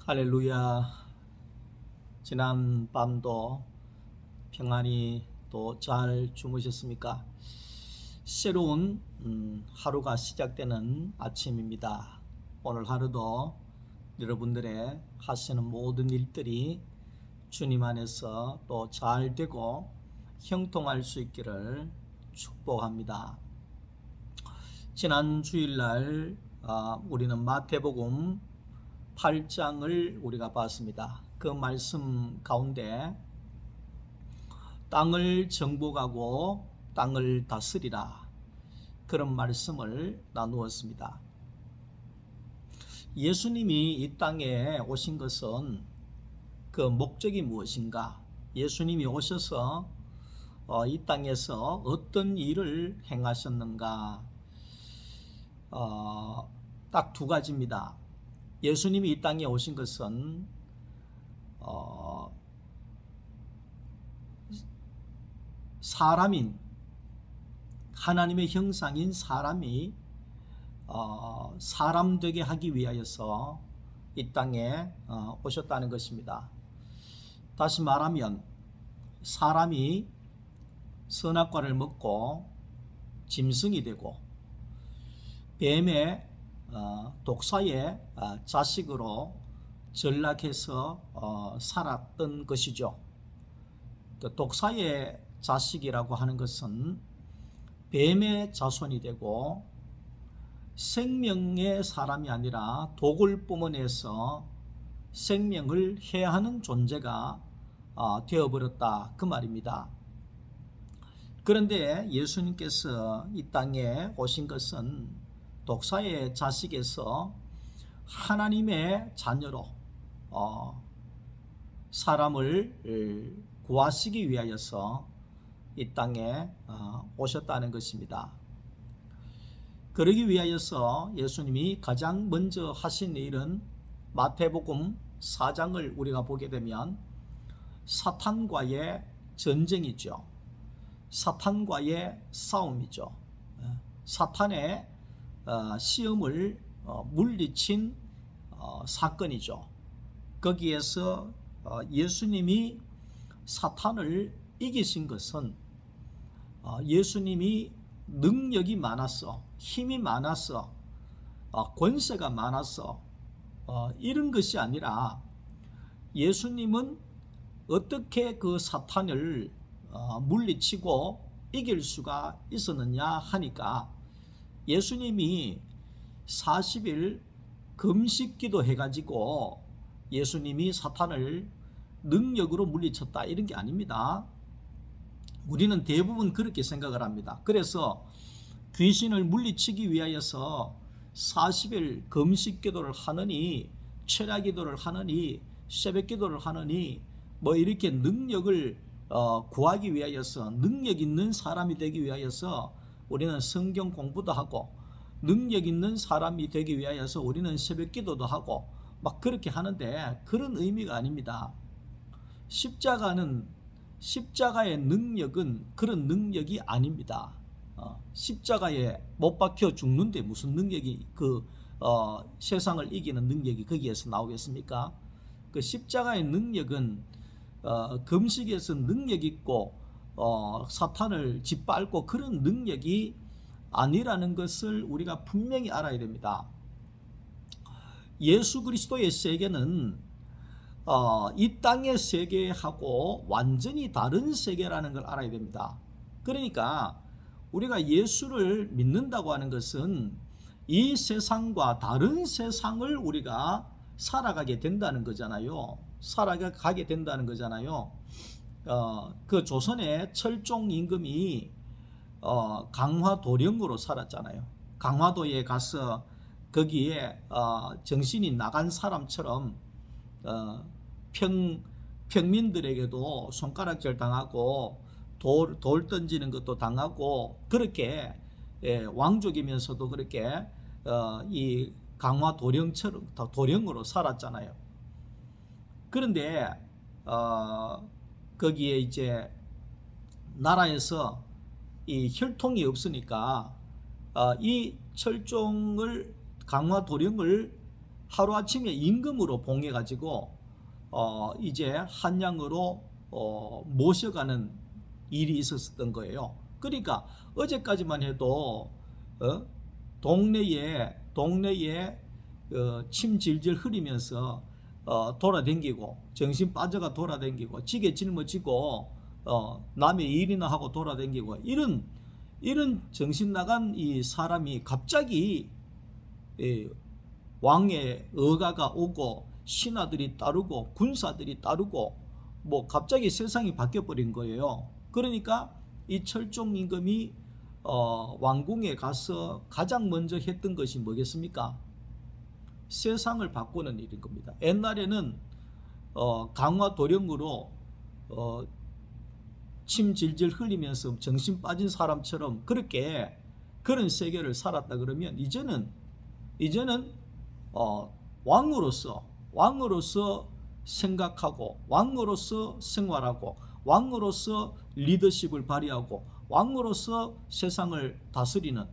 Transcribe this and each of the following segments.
할렐루야. 지난 밤도 평안히 또 잘 주무셨습니까? 새로운 하루가 시작되는 아침입니다. 오늘 하루도 여러분들의 하시는 모든 일들이 주님 안에서 또 잘 되고 형통할 수 있기를 축복합니다. 지난 주일날 우리는 마태복음 8장을 우리가 봤습니다. 그 말씀 가운데 땅을 정복하고 땅을 다스리라, 그런 말씀을 나누었습니다. 예수님이 이 땅에 오신 것은 그 목적이 무엇인가? 예수님이 오셔서 이 땅에서 어떤 일을 행하셨는가? 딱 두 가지입니다. 예수님이 이 땅에 오신 것은 사람인, 하나님의 형상인 사람이 사람 되게 하기 위하여서 이 땅에 오셨다는 것입니다. 다시 말하면 사람이 선악과를 먹고 짐승이 되고 뱀의 독사의 자식으로 전락해서 살았던 것이죠. 독사의 자식이라고 하는 것은 뱀의 자손이 되고 생명의 사람이 아니라 독을 뿜어내서 생명을 해하는 존재가 되어버렸다, 그 말입니다. 그런데 예수님께서 이 땅에 오신 것은 독사의 자식에서 하나님의 자녀로 사람을 구하시기 위하여서 이 땅에 오셨다는 것입니다. 그러기 위하여서 예수님이 가장 먼저 하신 일은 마태복음 4장을 우리가 보게 되면 사탄과의 전쟁이죠. 사탄과의 싸움이죠. 사탄의 시험을 물리친 사건이죠. 거기에서 예수님이 사탄을 이기신 것은 예수님이 능력이 많아서, 힘이 많아서, 권세가 많아서 이런 것이 아니라 예수님은 어떻게 그 사탄을 물리치고 이길 수가 있었느냐 하니까 예수님이 40일 금식기도 해가지고 예수님이 사탄을 능력으로 물리쳤다, 이런 게 아닙니다. 우리는 대부분 그렇게 생각을 합니다. 그래서 귀신을 물리치기 위하여서 40일 금식기도를 하느니, 철야기도를 하느니, 새벽기도를 하느니, 뭐 이렇게 능력을 구하기 위하여서, 능력 있는 사람이 되기 위하여서 우리는 성경 공부도 하고, 능력 있는 사람이 되기 위하여서 우리는 새벽 기도도 하고 막 그렇게 하는데, 그런 의미가 아닙니다. 십자가의 능력은 그런 능력이 아닙니다. 십자가에 못 박혀 죽는데 무슨 능력이, 세상을 이기는 능력이 거기에서 나오겠습니까? 그 십자가의 능력은 금식에서 능력 있고 사탄을 짓밟고 그런 능력이 아니라는 것을 우리가 분명히 알아야 됩니다. 예수 그리스도의 세계는 이 땅의 세계하고 완전히 다른 세계라는 걸 알아야 됩니다. 그러니까 우리가 예수를 믿는다고 하는 것은 이 세상과 다른 세상을 우리가 살아가게 된다는 거잖아요. 살아가게 된다는 거잖아요. 그 조선의 철종 임금이 강화도령으로 살았잖아요. 강화도에 가서 거기에 정신이 나간 사람처럼 평민들에게도 손가락질 당하고 돌 던지는 것도 당하고, 그렇게 왕족이면서도 그렇게 이 강화도령처럼 도령으로 살았잖아요. 그런데 거기에 이제 나라에서 이 혈통이 없으니까 이 철종을, 강화도령을 하루아침에 임금으로 봉해가지고 이제 한양으로 모셔가는 일이 있었던 거예요. 그러니까 어제까지만 해도 동네에 침 질질 흐리면서 돌아댕기고 정신 빠져가 돌아댕기고 지게 짊어지고 남의 일이나 하고 돌아댕기고 이런 정신 나간 이 사람이 갑자기 왕의 의가가 오고 신하들이 따르고 군사들이 따르고 뭐 갑자기 세상이 바뀌어 버린 거예요. 그러니까 이 철종 임금이 왕궁에 가서 가장 먼저 했던 것이 뭐겠습니까? 세상을 바꾸는 일인 겁니다. 옛날에는 강화 도령으로 침 질질 흘리면서 정신 빠진 사람처럼 그런 세계를 살았다 그러면 이제는 왕으로서 생각하고 왕으로서 생활하고 왕으로서 리더십을 발휘하고 왕으로서 세상을 다스리는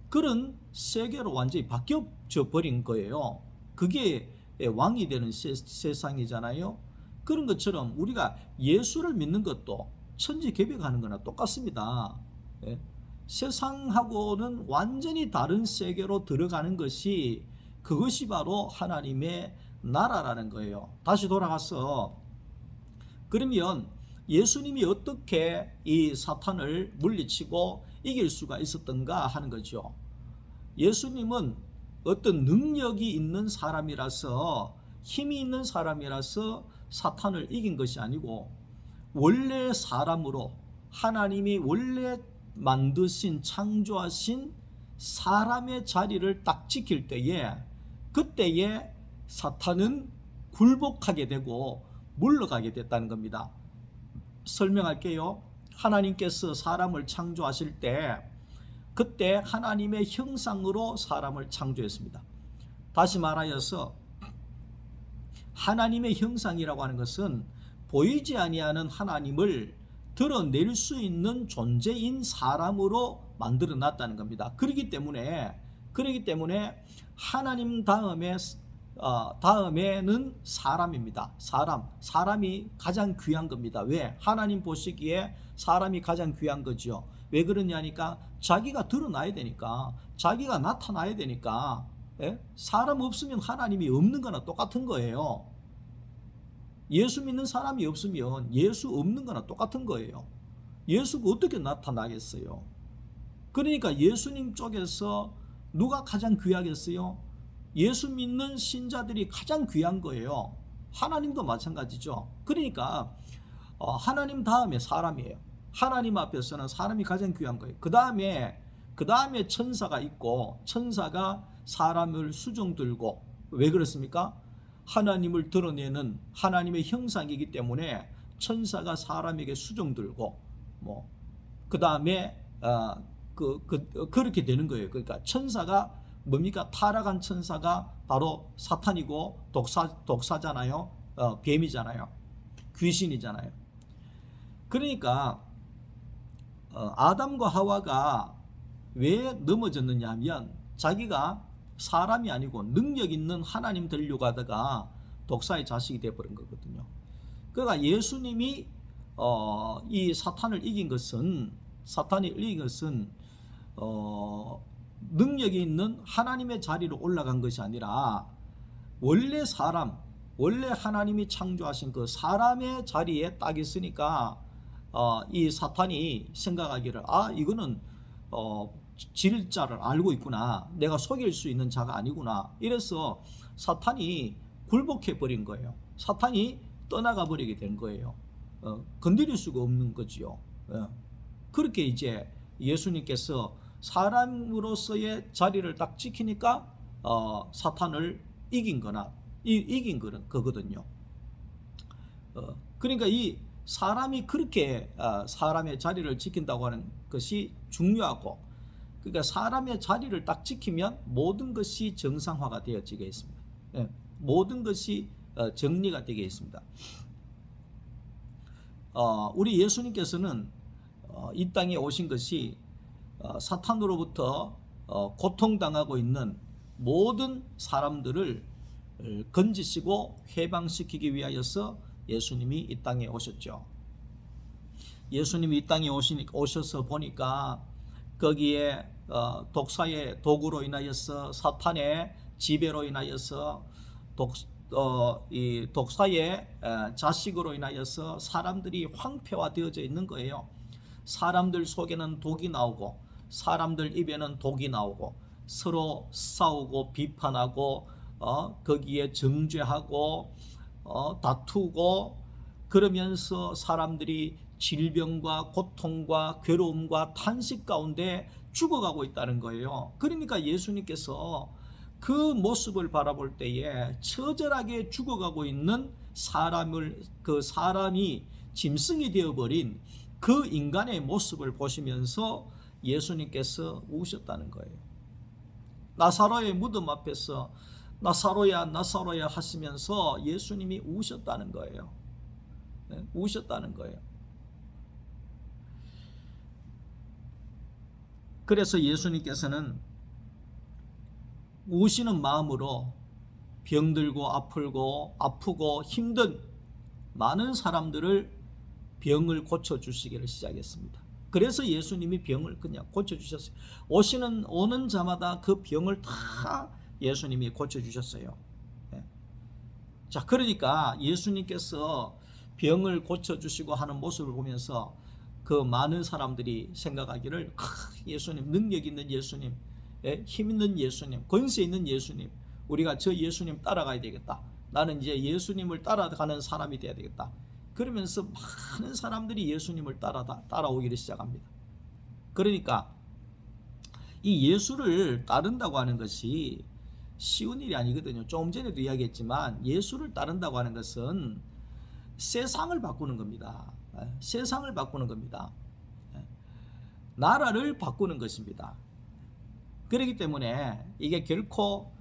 그런 세계로 완전히 바뀌어져 버린 거예요. 그게 왕이 되는 세상이잖아요. 그런 것처럼 우리가 예수를 믿는 것도 천지개벽하는 거나 똑같습니다. 세상하고는 완전히 다른 세계로 들어가는 것이 그것이 바로 하나님의 나라라는 거예요. 다시 돌아가서 그러면 예수님이 어떻게 이 사탄을 물리치고 이길 수가 있었던가 하는 거죠. 예수님은 어떤 능력이 있는 사람이라서 힘이 있는 사람이라서 사탄을 이긴 것이 아니고 원래 사람으로 하나님이 원래 만드신 창조하신 사람의 자리를 딱 지킬 때에 그때에 사탄은 굴복하게 되고 물러가게 됐다는 겁니다. 설명할게요. 하나님께서 사람을 창조하실 때 그때 하나님의 형상으로 사람을 창조했습니다. 다시 말하여서 하나님의 형상이라고 하는 것은 보이지 아니하는 하나님을 드러낼 수 있는 존재인 사람으로 만들어 놨다는 겁니다. 그렇기 때문에 하나님 다음에는 사람입니다. 사람이 가장 귀한 겁니다. 왜? 하나님 보시기에 사람이 가장 귀한 거죠. 왜 그러냐니까 자기가 드러나야 되니까, 자기가 나타나야 되니까. 사람 없으면 하나님이 없는 거나 똑같은 거예요. 예수 믿는 사람이 없으면 예수 없는 거나 똑같은 거예요. 예수가 어떻게 나타나겠어요? 그러니까 예수님 쪽에서 누가 가장 귀하겠어요? 예수 믿는 신자들이 가장 귀한 거예요. 하나님도 마찬가지죠. 그러니까 하나님 다음에 사람이에요. 하나님 앞에서는 사람이 가장 귀한 거예요. 그 다음에 천사가 있고 천사가 사람을 수종 들고 왜 그렇습니까? 하나님을 드러내는 하나님의 형상이기 때문에 천사가 사람에게 수종 들고 그 다음에 그렇게 되는 거예요. 그러니까 천사가 뭡니까? 타락한 천사가 바로 사탄이고 독사잖아요. 뱀이잖아요. 귀신이잖아요. 그러니까 아담과 하와가 왜 넘어졌느냐 하면 자기가 사람이 아니고 능력 있는 하나님 되려고 하다가 독사의 자식이 되어버린 거거든요. 그러니까 예수님이 이 사탄을 이긴 것은 능력이 있는 하나님의 자리로 올라간 것이 아니라 원래 하나님이 창조하신 그 사람의 자리에 딱 있으니까 이 사탄이 생각하기를 이거는 질 자를 알고 있구나, 내가 속일 수 있는 자가 아니구나, 이래서 사탄이 굴복해 버린 거예요. 사탄이 떠나가 버리게 된 거예요. 건드릴 수가 없는 거지요. 그렇게 이제 예수님께서 사람으로서의 자리를 딱 지키니까 사탄을 이긴 거거든요. 그러니까 이 사람이 그렇게 사람의 자리를 지킨다고 하는 것이 중요하고, 그러니까 사람의 자리를 딱 지키면 모든 것이 정상화가 되어지게 있습니다. 모든 것이 정리가 되게 있습니다. 우리 예수님께서는 이 땅에 오신 것이 사탄으로부터 고통당하고 있는 모든 사람들을 건지시고 해방시키기 위하여서 예수님이 이 땅에 오셨죠. 예수님이 이 땅에 오셔서 보니까 거기에 독사의 도구로 인하여서 사탄의 지배로 인하여서 이 독사의 자식으로 인하여서 사람들이 황폐화되어져 있는 거예요. 사람들 속에는 독이 나오고 사람들 입에는 독이 나오고 서로 싸우고 비판하고 거기에 정죄하고 다투고 그러면서 사람들이 질병과 고통과 괴로움과 탄식 가운데 죽어가고 있다는 거예요. 그러니까 예수님께서 그 모습을 바라볼 때에 처절하게 죽어가고 있는 사람이 짐승이 되어버린 그 인간의 모습을 보시면서 예수님께서 우셨다는 거예요. 나사로의 무덤 앞에서 나사로야 나사로야 하시면서 예수님이 우셨다는 거예요. 우셨다는 거예요. 그래서 예수님께서는 우시는 마음으로 병들고 아프고 힘든 많은 사람들을 병을 고쳐주시기를 시작했습니다. 그래서 예수님이 병을 그냥 고쳐주셨어요. 오는 자마다 그 병을 다 예수님이 고쳐주셨어요. 자, 그러니까 예수님께서 병을 고쳐주시고 하는 모습을 보면서 그 많은 사람들이 생각하기를 예수님, 능력 있는 예수님, 힘 있는 예수님, 권세 있는 예수님, 우리가 저 예수님 따라가야 되겠다. 나는 이제 예수님을 따라가는 사람이 돼야 되겠다. 그러면서 많은 사람들이 예수님을 따라오기를 시작합니다. 그러니까 이 예수를 따른다고 하는 것이 쉬운 일이 아니거든요. 조금 전에도 이야기했지만 예수를 따른다고 하는 것은 세상을 바꾸는 겁니다. 세상을 바꾸는 겁니다. 나라를 바꾸는 것입니다. 그렇기 때문에 이게 결코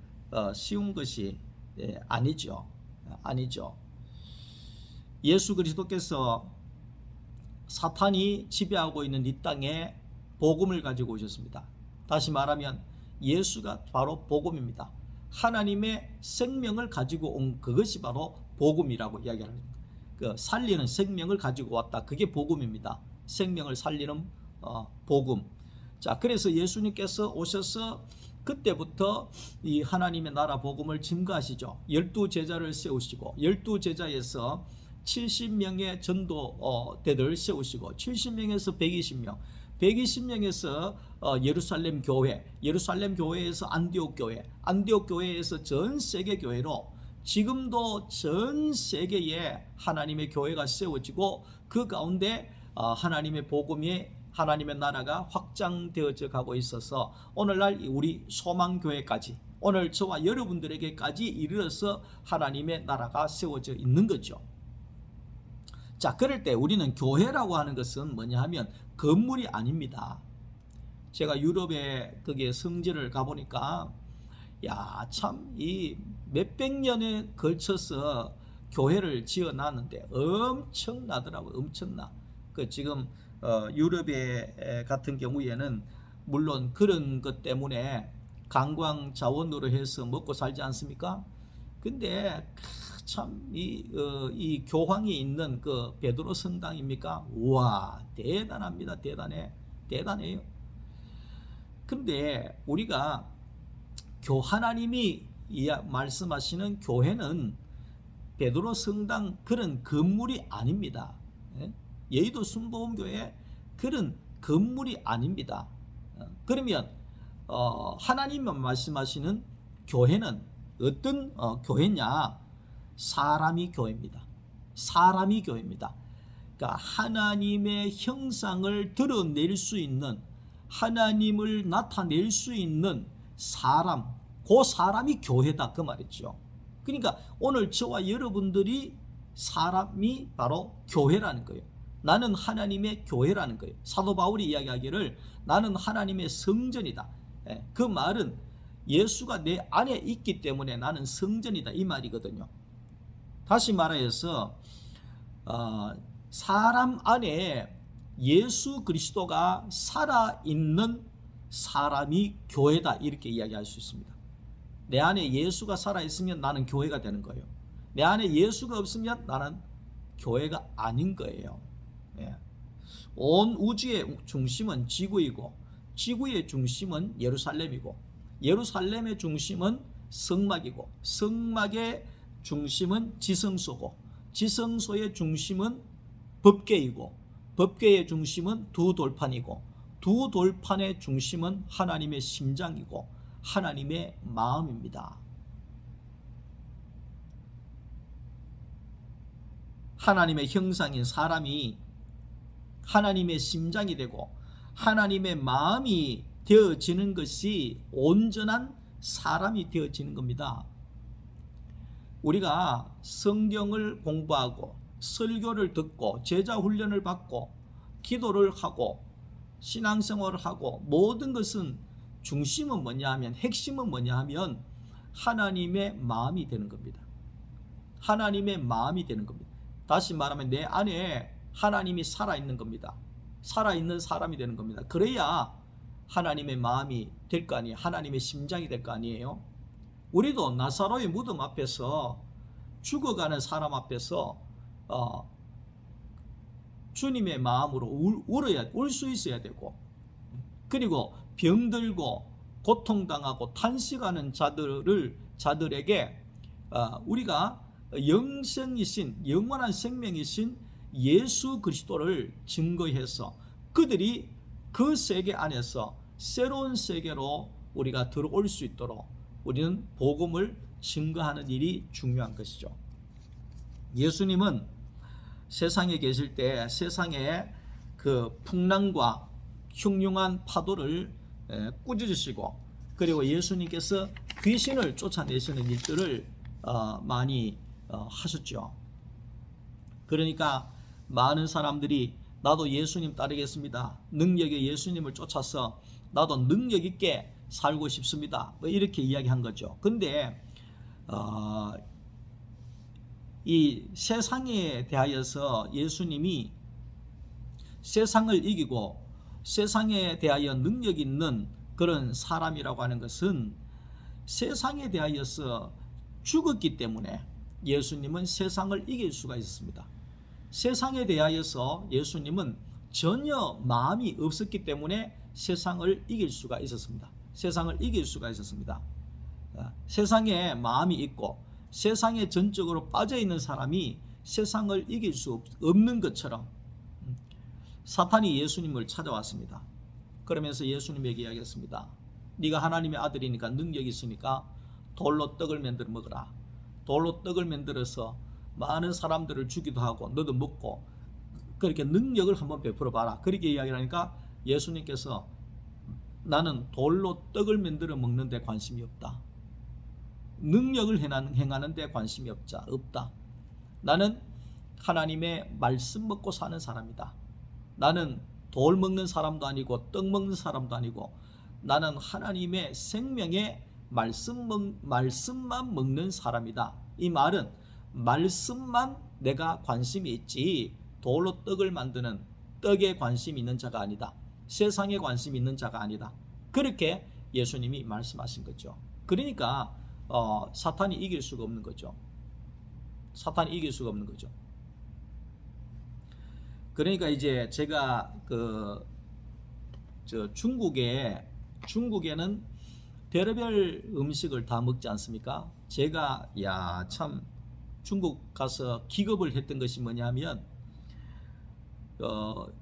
쉬운 것이 아니죠. 예수 그리스도께서 사탄이 지배하고 있는 이 땅에 복음을 가지고 오셨습니다. 다시 말하면 예수가 바로 복음입니다. 하나님의 생명을 가지고 온 그것이 바로 복음이라고 이야기합니다. 그 살리는 생명을 가지고 왔다. 그게 복음입니다. 생명을 살리는 복음. 자, 그래서 예수님께서 오셔서 그때부터 이 하나님의 나라 복음을 증거하시죠. 12제자를 세우시고 12제자에서 70명의 전도대들을 세우시고 70명에서 120명, 120명에서 예루살렘 교회에서 안디옥 교회에서 전 세계 교회로 지금도 전 세계에 하나님의 교회가 세워지고 그 가운데 하나님의 복음이 하나님의 나라가 확장되어져 가고 있어서 오늘날 우리 소망교회까지 오늘 저와 여러분들에게까지 이르러서 하나님의 나라가 세워져 있는 거죠. 자, 그럴 때 우리는 교회라고 하는 것은 뭐냐 하면 건물이 아닙니다. 제가 유럽에 거기에 성지를 가보니까 참 이 몇백 년에 걸쳐서 교회를 지어놨는데 엄청나더라고요. 엄청나. 그 지금 유럽에 같은 경우에는 물론 그런 것 때문에 관광 자원으로 해서 먹고 살지 않습니까? 근데 참 이 교황이 있는 그 베드로 성당입니까? 우와, 대단합니다. 대단해요. 근데 우리가 하나님이 말씀하시는 교회는 베드로 성당 그런 건물이 아닙니다. 여의도 순복음교회 그런 건물이 아닙니다. 그러면 하나님만 말씀하시는 교회는 어떤 교회냐? 사람이 교회입니다. 그러니까 하나님의 형상을 드러낼 수 있는, 하나님을 나타낼 수 있는 사람, 그 사람이 교회다 그 말이죠. 그러니까 오늘 저와 여러분들이 사람이 바로 교회라는 거예요. 나는 하나님의 교회라는 거예요. 사도 바울이 이야기하기를 나는 하나님의 성전이다. 그 말은 예수가 내 안에 있기 때문에 나는 성전이다 이 말이거든요. 다시 말해서 사람 안에 예수 그리스도가 살아있는 사람이 교회다 이렇게 이야기할 수 있습니다. 내 안에 예수가 살아있으면 나는 교회가 되는 거예요. 내 안에 예수가 없으면 나는 교회가 아닌 거예요. 예. 온 우주의 중심은 지구이고 지구의 중심은 예루살렘이고 예루살렘의 중심은 성막이고 성막의 중심은 지성소고 지성소의 중심은 법궤이고 법궤의 중심은 두 돌판이고 두 돌판의 중심은 하나님의 심장이고 하나님의 마음입니다. 하나님의 형상인 사람이 하나님의 심장이 되고 하나님의 마음이 되어지는 것이 온전한 사람이 되어지는 겁니다. 우리가 성경을 공부하고 설교를 듣고 제자 훈련을 받고 기도를 하고 신앙생활을 하고 모든 것은 중심은 뭐냐 하면 핵심은 뭐냐 하면 하나님의 마음이 되는 겁니다. 하나님의 마음이 되는 겁니다. 다시 말하면 내 안에 하나님이 살아있는 겁니다. 살아있는 사람이 되는 겁니다. 그래야 하나님의 마음이 될 거 아니에요. 하나님의 심장이 될 거 아니에요. 우리도 나사로의 무덤 앞에서 죽어가는 사람 앞에서 주님의 마음으로 울 수 있어야 되고 그리고 병들고 고통당하고 탄식하는 자들에게 우리가 영생이신 영원한 생명이신 예수 그리스도를 증거해서 그들이 그 세계 안에서 새로운 세계로 우리가 들어올 수 있도록 우리는 복음을 증거하는 일이 중요한 것이죠. 예수님은 세상에 계실 때 세상의 그 풍랑과 흉흉한 파도를 꾸짖으시고 그리고 예수님께서 귀신을 쫓아내시는 일들을 많이 하셨죠. 그러니까 많은 사람들이 나도 예수님 따르겠습니다. 능력의 예수님을 쫓아서 나도 능력 있게 살고 싶습니다. 뭐 이렇게 이야기한 거죠. 근데 이 세상에 대하여서 예수님이 세상을 이기고 세상에 대하여 능력 있는 그런 사람이라고 하는 것은 세상에 대하여서 죽었기 때문에 예수님은 세상을 이길 수가 있었습니다. 세상에 대하여서 예수님은 전혀 마음이 없었기 때문에 세상을 이길 수가 있었습니다. 세상을 이길 수가 있었습니다. 세상에 마음이 있고 세상에 전적으로 빠져있는 사람이 세상을 이길 수 없는 것처럼 사탄이 예수님을 찾아왔습니다. 그러면서 예수님에게 이야기했습니다. 네가 하나님의 아들이니까 능력이 있으니까 돌로 떡을 만들어 먹어라. 돌로 떡을 만들어서 많은 사람들을 주기도 하고 너도 먹고 그렇게 능력을 한번 베풀어 봐라. 그렇게 이야기를 하니까 예수님께서 나는 돌로 떡을 만들어 먹는 데 관심이 없다. 능력을 행하는 데 관심이 없다. 나는 하나님의 말씀 먹고 사는 사람이다. 나는 돌 먹는 사람도 아니고 떡 먹는 사람도 아니고 나는 하나님의 생명의 말씀만 먹는 사람이다. 이 말은 말씀만 내가 관심이 있지 돌로 떡을 만드는 떡에 관심이 있는 자가 아니다. 세상에 관심이 있는 자가 아니다. 그렇게 예수님이 말씀하신 거죠. 그러니까 사탄이 이길 수가 없는 거죠. 사탄이 이길 수가 없는 거죠. 그러니까 이제 제가 중국에는 별의별 음식을 다 먹지 않습니까? 제가 참 중국 가서 기겁을 했던 것이 뭐냐면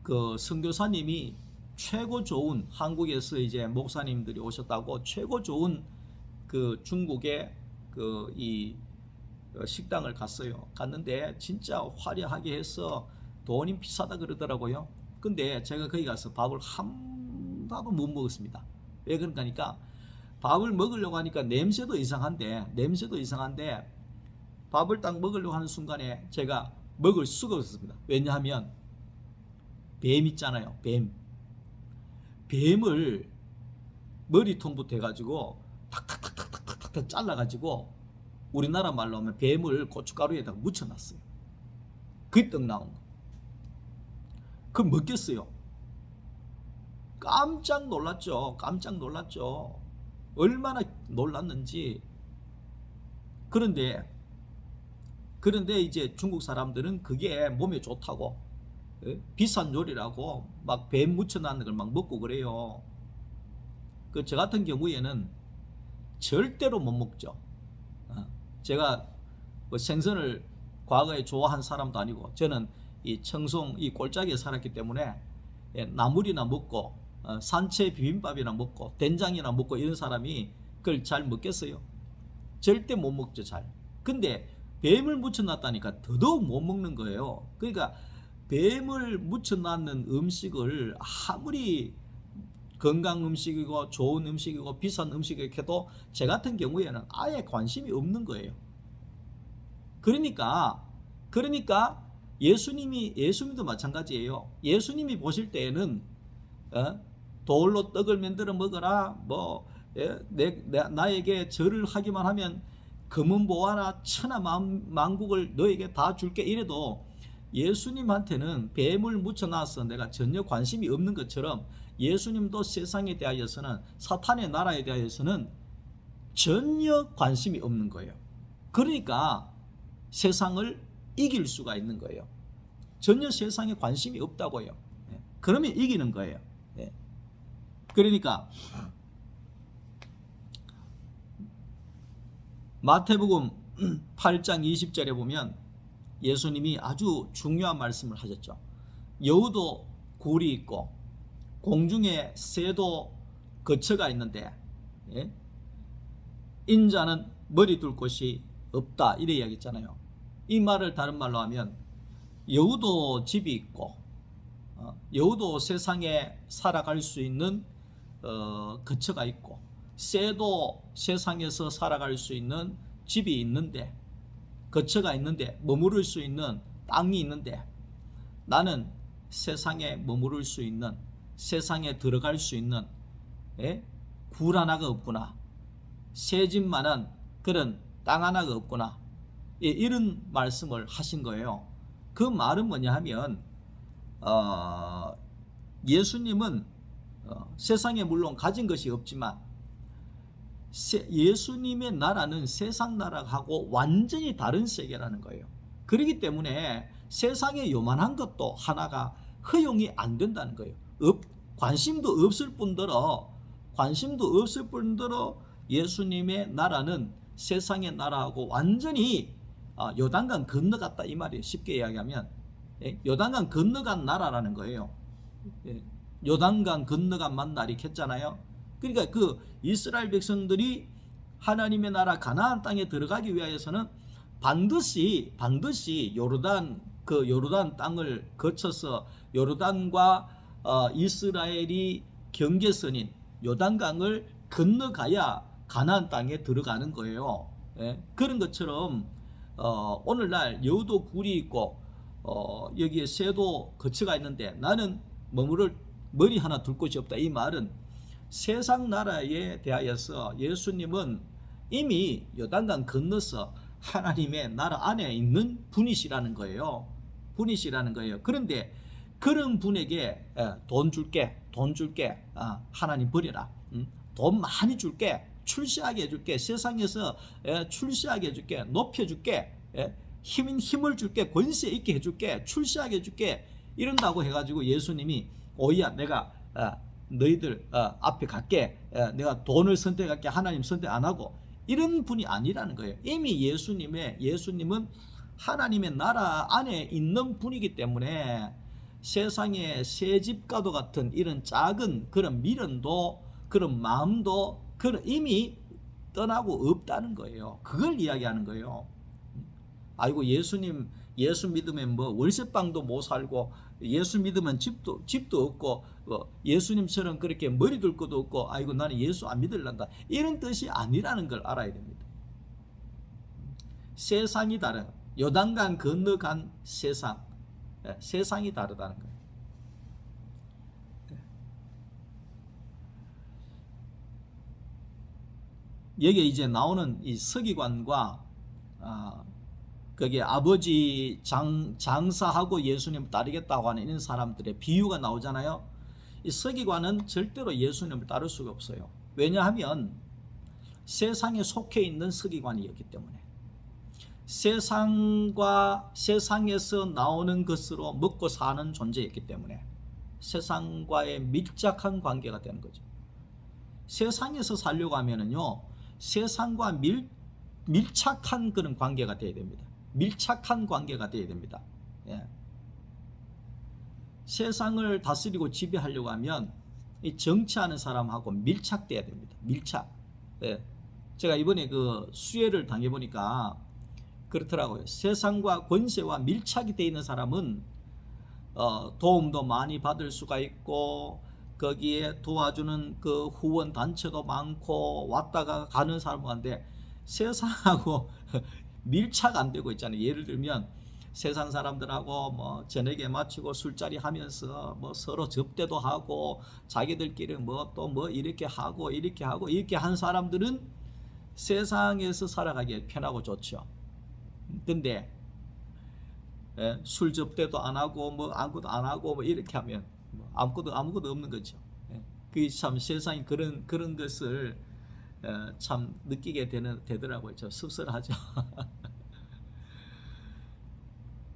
그 선교사님이 최고 좋은 한국에서 이제 목사님들이 오셨다고 최고 좋은 그 중국의 이 식당을 갔는데 진짜 화려하게 해서 돈이 비싸다 그러더라고요. 근데 제가 거기 가서 밥을 한 밥은 못 먹었습니다. 왜 그러니까 밥을 먹으려고 하니까 냄새도 이상한데 밥을 딱 먹으려고 하는 순간에 제가 먹을 수가 없었습니다. 왜냐하면 뱀 있잖아요. 뱀을 머리통부터 해가지고 탁탁탁탁탁탁 잘라가지고 우리나라 말로 하면 뱀을 고춧가루에다가 묻혀놨어요. 그 떡 나온 거. 그걸 먹겠어요. 깜짝 놀랐죠. 얼마나 놀랐는지 그런데 이제 중국 사람들은 그게 몸에 좋다고, 비싼 요리라고 막 배 묻혀놨는 걸 막 먹고 그래요. 저 같은 경우에는 절대로 못 먹죠. 제가 뭐 생선을 과거에 좋아한 사람도 아니고, 저는 이 청송 이 꼴짝이에 살았기 때문에 나물이나 먹고 산채 비빔밥이나 먹고 된장이나 먹고 이런 사람이 그걸 잘 먹겠어요? 절대 못 먹죠, 잘. 근데 뱀을 묻혀놨다니까 더더욱 못 먹는 거예요. 그러니까 뱀을 묻혀놨는 음식을 아무리 건강 음식이고 좋은 음식이고 비싼 음식이고 해도 제 같은 경우에는 아예 관심이 없는 거예요. 그러니까 예수님도 마찬가지예요. 예수님이 보실 때에는 돌로 떡을 만들어 먹어라, 나에게 절을 하기만 하면 금은 보화나 천하 만국을 너에게 다 줄게, 이래도 예수님한테는 뱀을 묻혀놔서 내가 전혀 관심이 없는 것처럼 예수님도 세상에 대하여서는, 사탄의 나라에 대하여서는 전혀 관심이 없는 거예요. 그러니까 세상을 이길 수가 있는 거예요. 전혀 세상에 관심이 없다고요. 그러면 이기는 거예요. 그러니까 마태복음 8장 20절에 보면 예수님이 아주 중요한 말씀을 하셨죠. 여우도 굴이 있고 공중에 새도 거처가 있는데 인자는 머리 둘 곳이 없다, 이래 이야기했잖아요. 이 말을 다른 말로 하면 여우도 집이 있고 여우도 세상에 살아갈 수 있는 거처가 있고 새도 세상에서 살아갈 수 있는 집이 있는데, 거처가 있는데, 머무를 수 있는 땅이 있는데, 나는 세상에 머무를 수 있는, 세상에 들어갈 수 있는 굴 하나가 없구나, 새 집만한 그런 땅 하나가 없구나, 이런 말씀을 하신 거예요. 그 말은 뭐냐 하면 예수님은 세상에 물론 가진 것이 없지만 예수님의 나라는 세상 나라하고 완전히 다른 세계라는 거예요. 그렇기 때문에 세상에 요만한 것도 하나가 허용이 안 된다는 거예요. 관심도 없을 뿐더러 예수님의 나라는 세상의 나라하고 완전히 요단강 건너갔다, 이 말이에요. 쉽게 이야기하면 요단강 건너간 나라라는 거예요. 요단강 건너간 만날이 겠잖아요. 그러니까 그 이스라엘 백성들이 하나님의 나라 가나안 땅에 들어가기 위하여서는 반드시 요르단 땅을 거쳐서 요르단과 이스라엘이 경계선인 요단강을 건너가야 가나안 땅에 들어가는 거예요. 그런 것처럼 오늘날 여우도 굴이 있고 여기에 새도 거처가 있는데 나는 머무를 머리 하나 둘 곳이 없다, 이 말은 세상 나라에 대하여서 예수님은 이미 요단강 건너서 하나님의 나라 안에 있는 분이시라는 거예요. 그런데 그런 분에게 돈 줄게, 하나님 버려라, 돈 많이 줄게, 출세하게 해줄게, 세상에서 출세하게 해줄게, 높여줄게, 힘을 줄게, 권세 있게 해줄게, 출세하게 해줄게, 이런다고 해가지고 예수님이 오이야 내가 너희들 앞에 갈게, 내가 돈을 선택할게, 하나님 선택 안 하고, 이런 분이 아니라는 거예요. 이미 예수님은 하나님의 나라 안에 있는 분이기 때문에 세상의 새집과도 같은 이런 작은 그런 미련도, 그런 마음도 이미 떠나고 없다는 거예요. 그걸 이야기하는 거예요. 아이고 예수 믿으면 월세방도 못 살고, 예수 믿으면 집도 없고, 예수님처럼 그렇게 머리 둘 것도 없고, 아이고 나는 예수 안 믿을란다, 이런 뜻이 아니라는 걸 알아야 됩니다. 세상이 다른, 요단강 건너간 세상이 다르다는 거예요. 여기에 이제 나오는 이 서기관과 거기에 아버지 장사하고 예수님을 따르겠다고 하는 이런 사람들의 비유가 나오잖아요. 이 서기관은 절대로 예수님을 따를 수가 없어요. 왜냐하면 세상에 속해 있는 서기관이었기 때문에. 세상에서 나오는 것으로 먹고 사는 존재였기 때문에 세상과의 밀접한 관계가 되는 거죠. 세상에서 살려고 하면은요, 세상과 밀착한 그런 관계가 되어야 됩니다. 밀착한 관계가 되어야 됩니다. 예. 세상을 다스리고 지배하려고 하면 이 정치하는 사람하고 밀착돼야 됩니다. 밀착. 예. 제가 이번에 그 수혜를 당해보니까 그렇더라고요. 세상과 권세와 밀착이 되어 있는 사람은 도움도 많이 받을 수가 있고, 거기에 도와주는 그 후원 단체도 많고 왔다가 가는 사람한테 세상하고 밀착 안 되고 있잖아요. 예를 들면 세상 사람들하고 뭐 저녁에 마치고 술자리 하면서 뭐 서로 접대도 하고 자기들끼리 뭐 또 뭐 이렇게 하고 이렇게 한 사람들은 세상에서 살아가기에 편하고 좋죠. 근데 술 접대도 안 하고 뭐 아무것도 안 하고 뭐 이렇게 하면 뭐 아무것도 없는 거죠. 그 참 세상이 그런 것을 참 느끼게 되더라고요. 좀 씁쓸하죠.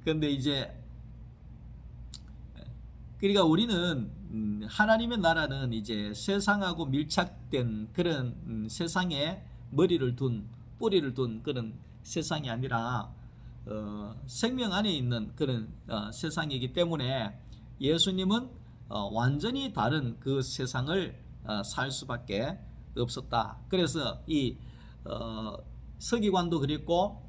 근데 이제 그러니까 우리는 하나님의 나라는 이제 세상하고 밀착된 그런 세상에 뿌리를 둔 그런 세상이 아니라 생명 안에 있는 그런 세상이기 때문에 예수님은 완전히 다른 그 세상을 살 수밖에 없었다. 그래서 이 서기관도 그랬고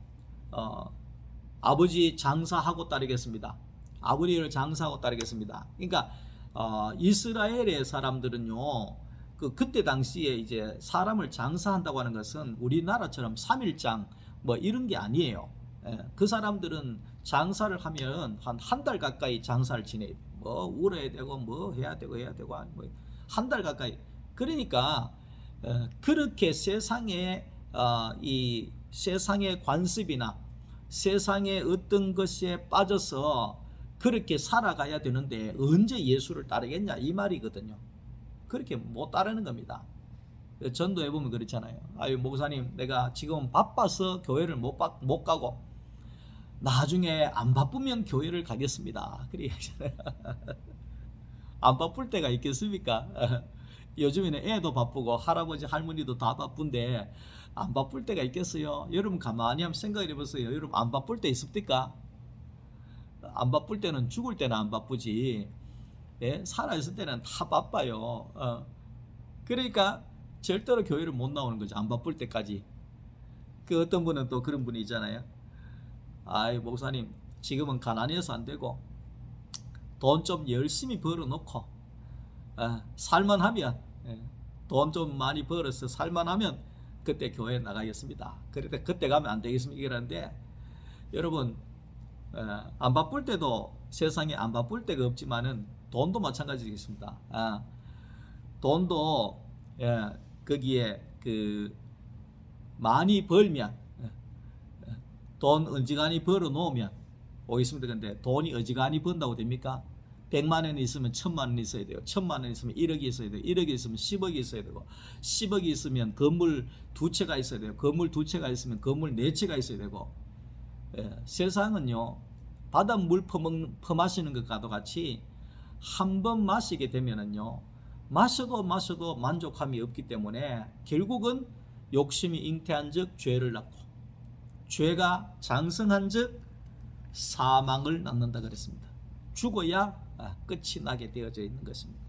아버지 장사하고 따르겠습니다. 아버지를 장사하고 따르겠습니다. 그러니까 이스라엘의 사람들은요, 그때 당시에 이제 사람을 장사한다고 하는 것은 우리나라처럼 3일장 뭐 이런 게 아니에요. 그 사람들은 장사를 하면 한 달 가까이 장사를 지내요. 뭐 울어야 되고 뭐 해야 되고 뭐 한 달 가까이. 그러니까 그렇게 이 세상의 관습이나 세상의 어떤 것에 빠져서 그렇게 살아가야 되는데 언제 예수를 따르겠냐 이 말이거든요. 그렇게 못 따르는 겁니다. 전도해 보면 그렇잖아요. 아유 목사님, 내가 지금 바빠서 교회를 못 가고 나중에 안 바쁘면 교회를 가겠습니다. 그래 얘기하잖아요. 안 바쁠 때가 있겠습니까? 요즘에는 애도 바쁘고 할아버지 할머니도 다 바쁜데 안 바쁠 때가 있겠어요? 여러분 가만히 한번 생각해 보세요. 여러분 안 바쁠 때 있습니까? 안 바쁠 때는 죽을 때는 안 바쁘지, 예? 살아있을 때는 다 바빠요. 그러니까 절대로 교회를 못 나오는 거죠. 안 바쁠 때까지. 그 어떤 분은 또 그런 분이 있잖아요. 아이 목사님, 지금은 가난해서 안 되고 돈 좀 열심히 벌어놓고 살만하면, 돈 좀 많이 벌어서 살만하면 그때 교회에 나가겠습니다. 그런데 그때 가면 안 되겠습니까? 이러는데 여러분, 안 바쁠 때도 세상에 안 바쁠 때가 없지만은 돈도 마찬가지겠습니다. 돈도 거기에 그 많이 벌면, 돈 어지간히 벌어 놓으면 오겠습니다. 근데 돈이 어지간히 번다고 됩니까? 100만 원이 있으면 1000만 원이 있어야 돼요. 1000만 원이 있으면 1억이 있어야 돼요. 1억이 있으면 10억이 있어야 되고, 10억이 있으면 건물 2채가 있어야 돼요. 건물 2채가 있으면 건물 4채가 있어야 되고, 세상은요, 바닷물 퍼마시는 것과도 같이 한 번 마시게 되면은요, 마셔도 만족함이 없기 때문에 결국은 욕심이 잉태한 즉 죄를 낳고, 죄가 장성한 즉 사망을 낳는다 그랬습니다. 죽어야 끝이 나게 되어져 있는 것입니다.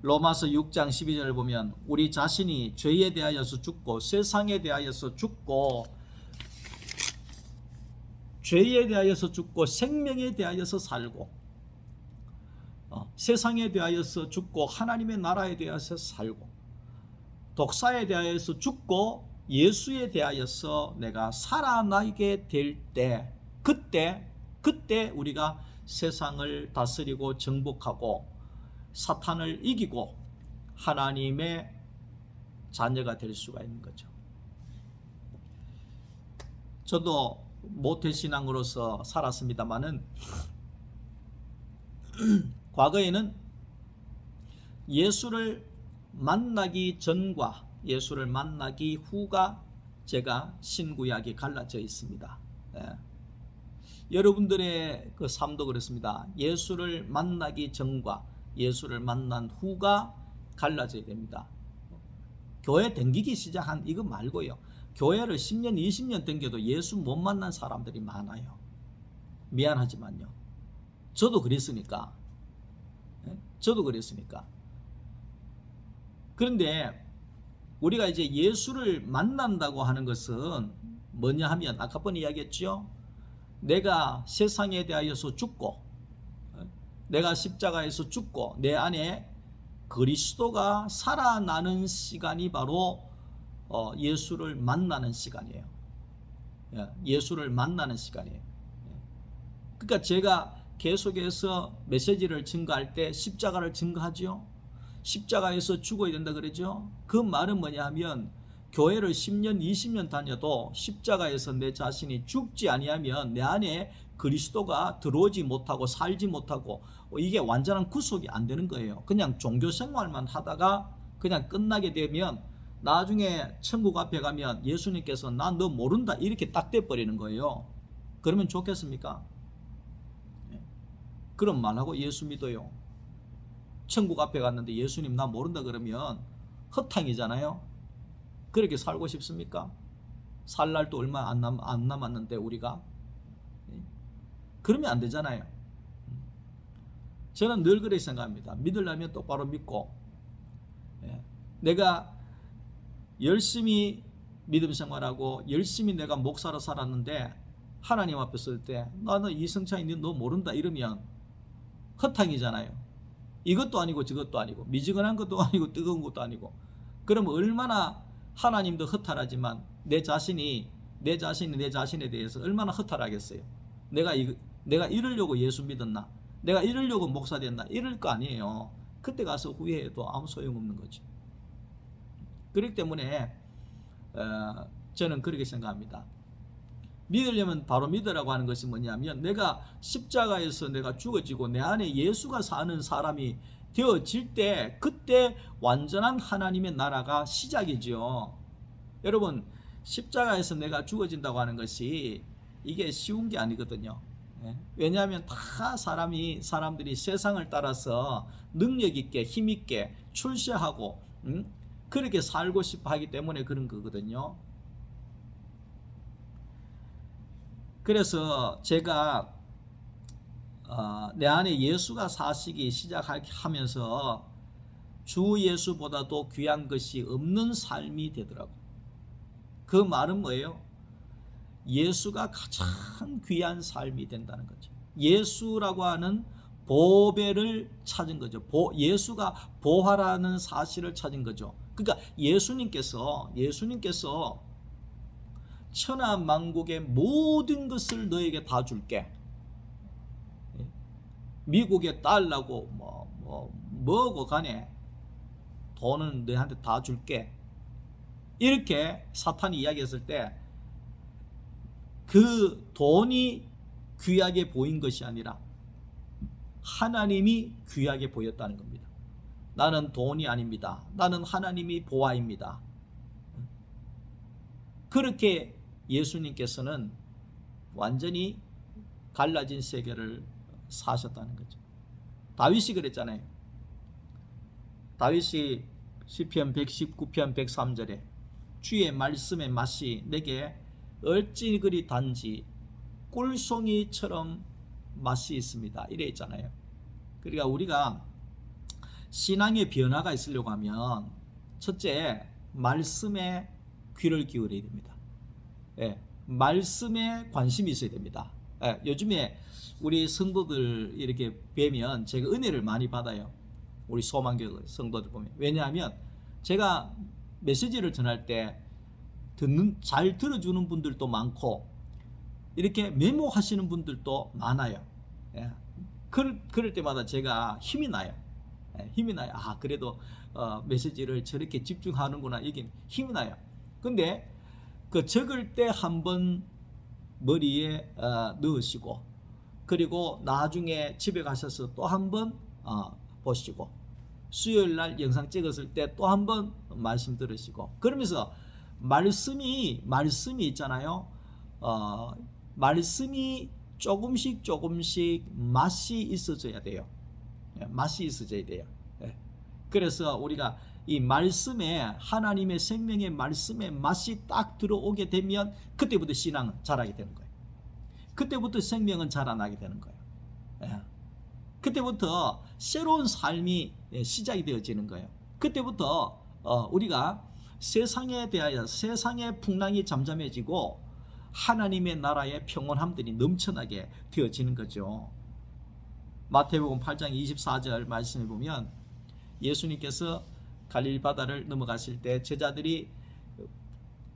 로마서 6장 12절을 보면 우리 자신이 죄에 대하여서 죽고 세상에 대하여서 죽고 죄에 대하여서 죽고 생명에 대하여서 살고, 세상에 대하여서 죽고 하나님의 나라에 대하여서 살고, 독사에 대하여서 죽고 예수에 대하여서 내가 살아나게 될 때, 그때 우리가 세상을 다스리고 정복하고 사탄을 이기고 하나님의 자녀가 될 수가 있는 거죠. 저도 모태신앙으로서 살았습니다마는 과거에는 예수를 만나기 전과 예수를 만나기 후가 제가 신구약이 갈라져 있습니다. 예. 여러분들의 그 삶도 그렇습니다. 예수를 만나기 전과 예수를 만난 후가 갈라져야 됩니다. 교회 댕기기 시작한 이거 말고요. 교회를 10년, 20년 댕겨도 예수 못 만난 사람들이 많아요. 미안하지만요. 저도 그랬으니까. 저도 그랬으니까. 그런데 우리가 이제 예수를 만난다고 하는 것은 뭐냐 하면 아까 번 이야기했죠. 내가 세상에 대하여서 죽고 내가 십자가에서 죽고 내 안에 그리스도가 살아나는 시간이 바로 예수를 만나는 시간이에요. 예수를 만나는 시간이에요. 그러니까 제가 계속해서 메시지를 증거할 때 십자가를 증거하죠. 십자가에서 죽어야 된다 그러죠. 그 말은 뭐냐 하면 교회를 10년 20년 다녀도 십자가에서 내 자신이 죽지 아니하면 내 안에 그리스도가 들어오지 못하고 살지 못하고 이게 완전한 구속이 안 되는 거예요. 그냥 종교 생활만 하다가 그냥 끝나게 되면 나중에 천국 앞에 가면 예수님께서 나 너 모른다 이렇게 딱 돼버리는 거예요. 그러면 좋겠습니까? 그런 말하고 예수 믿어요. 천국 앞에 갔는데 예수님 나 모른다 그러면 허탕이잖아요. 그렇게 살고 싶습니까? 살 날도 얼마 안 남았는데 우리가 그러면 안 되잖아요. 저는 늘 그렇게 생각합니다. 믿으려면 똑바로 믿고 내가 열심히 믿음 생활하고 열심히 내가 목사로 살았는데 하나님 앞에 설 때 나는 이성찬이 너 모른다 이러면 허탕이잖아요. 이것도 아니고 저것도 아니고 미지근한 것도 아니고 뜨거운 것도 아니고 그럼 얼마나 하나님도 허탈하지만 내 자신이 내 자신에 대해서 얼마나 허탈하겠어요. 내가 이러려고 예수 믿었나? 내가 이러려고 목사 됐나? 이럴 거 아니에요. 그때 가서 후회해도 아무 소용없는 거죠. 그렇기 때문에 저는 그렇게 생각합니다. 믿으려면 바로 믿으라고 하는 것이 뭐냐면 내가 십자가에서 내가 죽어지고 내 안에 예수가 사는 사람이 되어질 때 그때 완전한 하나님의 나라가 시작이죠. 여러분 십자가에서 내가 죽어진다고 하는 것이 이게 쉬운 게 아니거든요. 왜냐하면 다 사람들이 세상을 따라서 능력 있게 힘 있게 출세하고 그렇게 살고 싶어 하기 때문에 그런 거거든요. 그래서 제가 내 안에 예수가 사시기 시작하면서 주 예수보다도 귀한 것이 없는 삶이 되더라고. 그 말은 뭐예요? 예수가 가장 귀한 삶이 된다는 거죠. 예수라고 하는 보배를 찾은 거죠. 예수가 보화라는 사실을 찾은 거죠. 그러니까 예수님께서 천하만국의 모든 것을 너에게 다 줄게. 미국에 달라고 뭐고 간에 돈은 너한테 다 줄게. 이렇게 사탄이 이야기했을 때 그 돈이 귀하게 보인 것이 아니라 하나님이 귀하게 보였다는 겁니다. 나는 돈이 아닙니다. 나는 하나님이 보화입니다. 그렇게 예수님께서는 완전히 갈라진 세계를 사셨다는 거죠. 다윗이 그랬잖아요. 다윗이 시편 119편 103절에 주의 말씀의 맛이 내게 어찌 그리 단지 꿀송이처럼 맛이 있습니다. 이래 있잖아요. 그러니까 우리가 신앙의 변화가 있으려고 하면 첫째 말씀에 귀를 기울여야 됩니다. 말씀에 관심이 있어야 됩니다. 요즘에 우리 성도들 이렇게 뵈면 제가 은혜를 많이 받아요. 우리 소망교회 성도들 보면. 왜냐하면 제가 메시지를 전할 때 잘 들어주는 분들도 많고 이렇게 메모하시는 분들도 많아요. 그럴 때마다 제가 힘이 나요. 그래도 메시지를 저렇게 집중하는구나. 이게 힘이 나요. 근데 그 적을 때 한번 머리에 넣으시고 그리고 나중에 집에 가셔서 또 한번 보시고 수요일 날 영상 찍었을 때 또 한번 말씀 들으시고 그러면서 말씀이 있잖아요. 말씀이 조금씩 맛이 있어져야 돼요. 맛이 있어져야 돼요. 그래서 우리가 이 말씀에, 하나님의 생명의 말씀에 맛이 딱 들어오게 되면 그때부터 신앙은 자라게 되는 거예요. 그때부터 생명은 자라나게 되는 거예요. 그때부터 새로운 삶이 시작이 되어지는 거예요. 그때부터 우리가 세상에 대하여 세상의 풍랑이 잠잠해지고 하나님의 나라의 평온함들이 넘쳐나게 되어지는 거죠. 마태복음 8장 24절 말씀해 보면 예수님께서 갈릴리 바다를 넘어가실 때 제자들이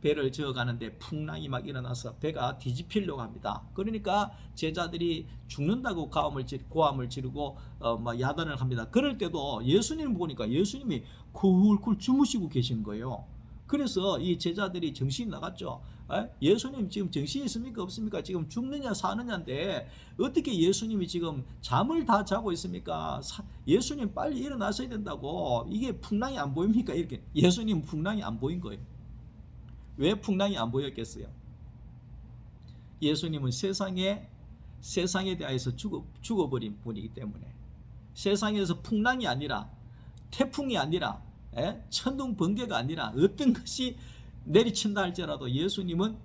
배를 저어가는데 풍랑이 막 일어나서 배가 뒤집히려고 합니다. 그러니까 제자들이 죽는다고 고함을 지르고 막 야단을 합니다. 그럴 때도 예수님 보니까 예수님이 쿨쿨 주무시고 계시는 거예요. 그래서 이 제자들이 정신이 나갔죠. 예수님 지금 정신이 있습니까 없습니까? 지금 죽느냐 사느냐인데 어떻게 예수님이 지금 잠을 다 자고 있습니까? 예수님 빨리 일어나셔야 된다고. 이게 풍랑이 안 보입니까? 이렇게 예수님 풍랑이 안 보인 거예요. 왜 풍랑이 안 보였겠어요? 예수님은 세상에 대하여서 죽어버린 분이기 때문에, 세상에서 풍랑이 아니라, 태풍이 아니라, 천둥 번개가 아니라 어떤 것이 내리친다 할지라도 예수님은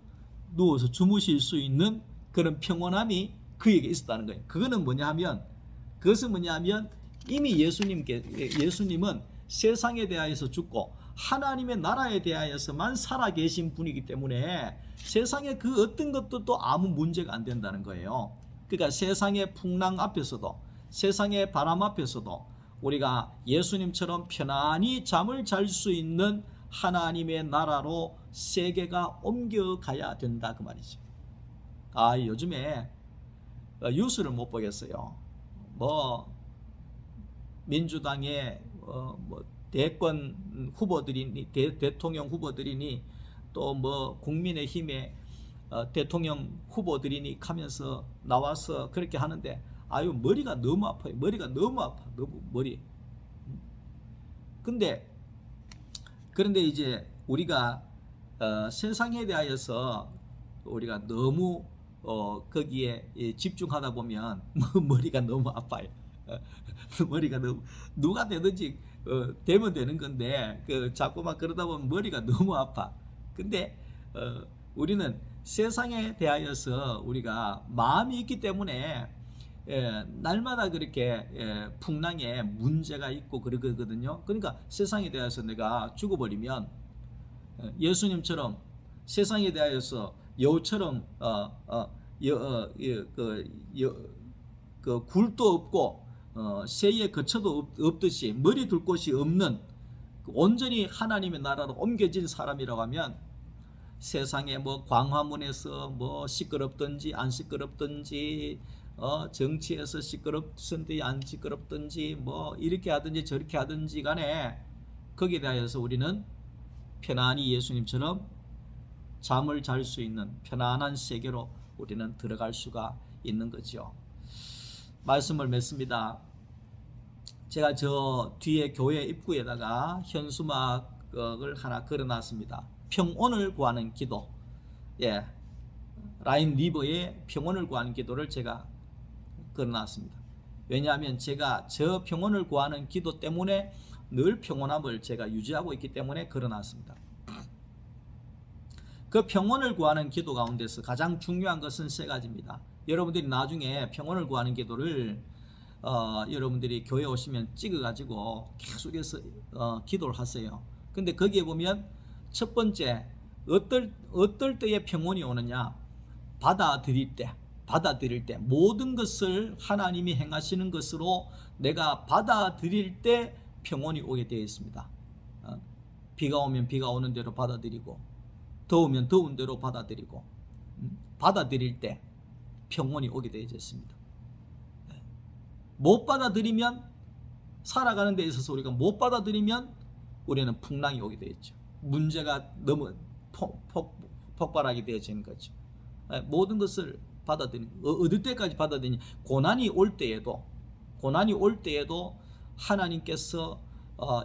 누워서 주무실 수 있는 그런 평온함이 그에게 있었다는 거예요. 그것은 뭐냐 하면 이미 예수님은 세상에 대하여서 죽고 하나님의 나라에 대하여서만 살아계신 분이기 때문에 세상의 그 어떤 것도 아무 문제가 안 된다는 거예요. 그러니까 세상의 풍랑 앞에서도, 세상의 바람 앞에서도 우리가 예수님처럼 편안히 잠을 잘 수 있는 하나님의 나라로 세계가 옮겨가야 된다 그 말이죠. 요즘에 뉴스를 못 보겠어요. 민주당의 대권 후보들이니, 대통령 후보들이니, 또 국민의힘의 대통령 후보들이니 하면서 나와서 그렇게 하는데 머리가 너무 아파요. 머리가 너무 아파. 머리. 그런데 이제 우리가 세상에 대하여서 우리가 너무 거기에 집중하다 보면 머리가 너무 아파요. 머리가 너무, 누가 되든지 되면 되는 건데 자꾸만 그러다 보면 머리가 너무 아파. 근데 우리는 세상에 대하여서 우리가 마음이 있기 때문에 날마다 그렇게 풍랑에 문제가 있고 그러거든요. 그러니까 세상에 대해서 내가 죽어버리면 예수님처럼 세상에 대하여서 여우처럼 굴도 없고 새에 거처도 없듯이 머리 둘 곳이 없는 온전히 하나님의 나라로 옮겨진 사람이라고 하면 세상에 광화문에서 시끄럽든지 안 시끄럽든지 정치에서 시끄럽든지 안 시끄럽든지 이렇게 하든지 저렇게 하든지 간에 거기에 대해서 우리는 편안히 예수님처럼 잠을 잘 수 있는 편안한 세계로 우리는 들어갈 수가 있는 거죠. 말씀을 맺습니다. 제가 저 뒤에 교회 입구에다가 현수막을 하나 걸어놨습니다. 평온을 구하는 기도. 라임 리버의 평온을 구하는 기도를 제가 걸어놨습니다. 왜냐하면 제가 저 평온을 구하는 기도 때문에 늘 평온함을 제가 유지하고 있기 때문에 걸어놨습니다. 그 평온을 구하는 기도 가운데서 가장 중요한 것은 세 가지입니다. 여러분들이 나중에 평온을 구하는 기도를 여러분들이 교회 오시면 찍어가지고 계속해서 기도를 하세요. 근데 거기에 보면 첫 번째, 어떨 때에 평온이 오느냐? 받아들일 때 모든 것을 하나님이 행하시는 것으로 내가 받아들일 때 평온이 오게 되어 있습니다. 비가 오면 비가 오는 대로 받아들이고, 더우면 더운 대로 받아들이고, 받아들일 때 평온이 오게 되어 있습니다. 못 받아들이면, 살아가는 데 있어서 우리가 못 받아들이면 우리는 풍랑이 오게 되어 있죠. 문제가 너무 폭발하게 되어지는 거죠. 모든 것을 받아들이는, 어느 때까지 받아들이니, 고난이 올 때에도 하나님께서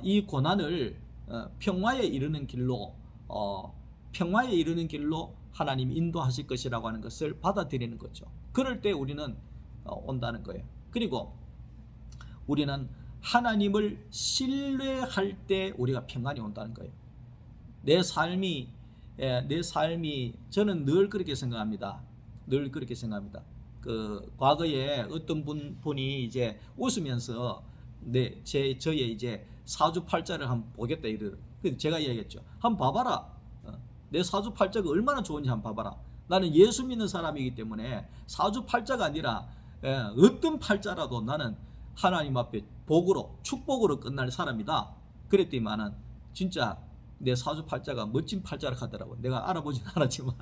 이 고난을 평화에 이르는 길로 평화에 이르는 길로 하나님이 인도하실 것이라고 하는 것을 받아들이는 거죠. 그럴 때 우리는 온다는 거예요. 그리고 우리는 하나님을 신뢰할 때 우리가 평안이 온다는 거예요. 내 삶이 저는 늘 그렇게 생각합니다. 늘 그렇게 생각합니다. 그 과거에 어떤 분이 이제 웃으면서 저의 이제 사주팔자를 한번 보겠다 이러. 그래서 제가 얘기했죠. 한번 봐봐라. 내 사주팔자가 얼마나 좋은지 한번 봐봐라. 나는 예수 믿는 사람이기 때문에 사주팔자가 아니라 어떤 팔자라도 나는 하나님 앞에 복으로 축복으로 끝날 사람이다. 그랬더니만은 진짜 내 사주팔자가 멋진 팔자를 하더라고. 내가 알아보진 않았지만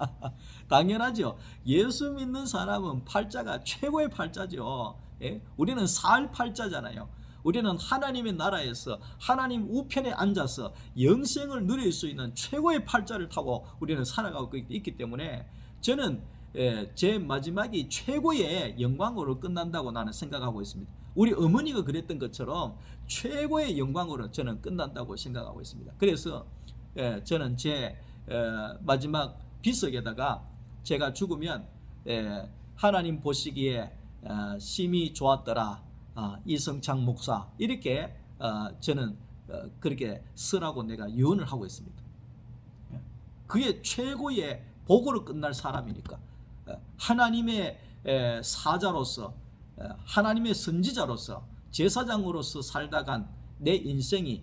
당연하죠. 예수 믿는 사람은 팔자가 최고의 팔자죠. 예? 우리는 살 팔자잖아요. 우리는 하나님의 나라에서 하나님 우편에 앉아서 영생을 누릴 수 있는 최고의 팔자를 타고 우리는 살아가고 있기 때문에 저는 제 마지막이 최고의 영광으로 끝난다고 나는 생각하고 있습니다. 우리 어머니가 그랬던 것처럼 최고의 영광으로 저는 끝난다고 생각하고 있습니다. 그래서 저는 제 마지막 비석에다가 제가 죽으면 하나님 보시기에 심히 좋았더라 이성창 목사 이렇게 저는 그렇게 쓰라고 내가 유언을 하고 있습니다. 그게 최고의 복으로 끝날 사람이니까 하나님의 사자로서 하나님의 선지자로서 제사장으로서 살다간 내 인생이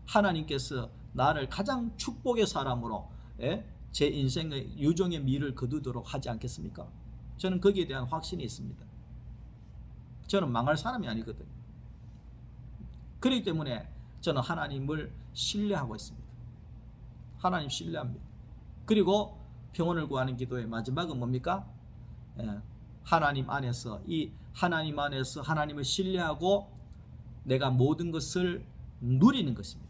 하나님께서 나를 가장 축복의 사람으로 제 인생의 유종의 미를 거두도록 하지 않겠습니까? 저는 거기에 대한 확신이 있습니다. 저는 망할 사람이 아니거든요. 그렇기 때문에 저는 하나님을 신뢰하고 있습니다. 하나님 신뢰합니다. 그리고 평온을 구하는 기도의 마지막은 뭡니까? 하나님 안에서 하나님 안에서 하나님을 신뢰하고 내가 모든 것을 누리는 것입니다.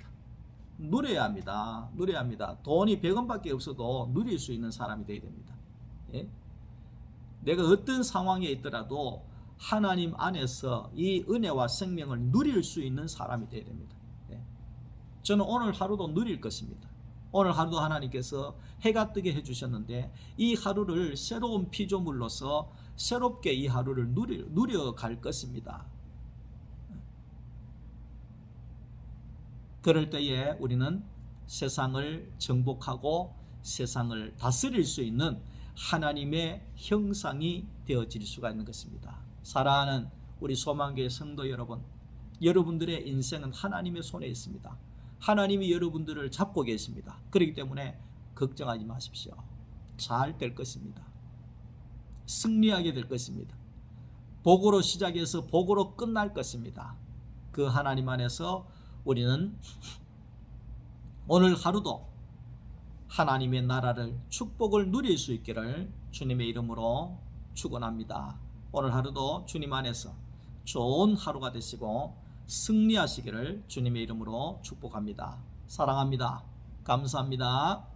누려야 합니다. 누려야 합니다. 돈이 100원밖에 없어도 누릴 수 있는 사람이 되어야 됩니다. 예? 내가 어떤 상황에 있더라도 하나님 안에서 이 은혜와 생명을 누릴 수 있는 사람이 되어야 됩니다. 예? 저는 오늘 하루도 누릴 것입니다. 오늘 하루도 하나님께서 해가 뜨게 해주셨는데 이 하루를 새로운 피조물로서 새롭게 이 하루를 누려갈 것입니다. 그럴 때에 우리는 세상을 정복하고 세상을 다스릴 수 있는 하나님의 형상이 되어질 수가 있는 것입니다. 사랑하는 우리 소망교회 성도 여러분, 여러분들의 인생은 하나님의 손에 있습니다. 하나님이 여러분들을 잡고 계십니다. 그렇기 때문에 걱정하지 마십시오. 잘 될 것입니다. 승리하게 될 것입니다. 복으로 시작해서 복으로 끝날 것입니다. 그 하나님 안에서 우리는 오늘 하루도 하나님의 나라를 축복을 누릴 수 있기를 주님의 이름으로 축원합니다. 오늘 하루도 주님 안에서 좋은 하루가 되시고 승리하시기를 주님의 이름으로 축복합니다. 사랑합니다. 감사합니다.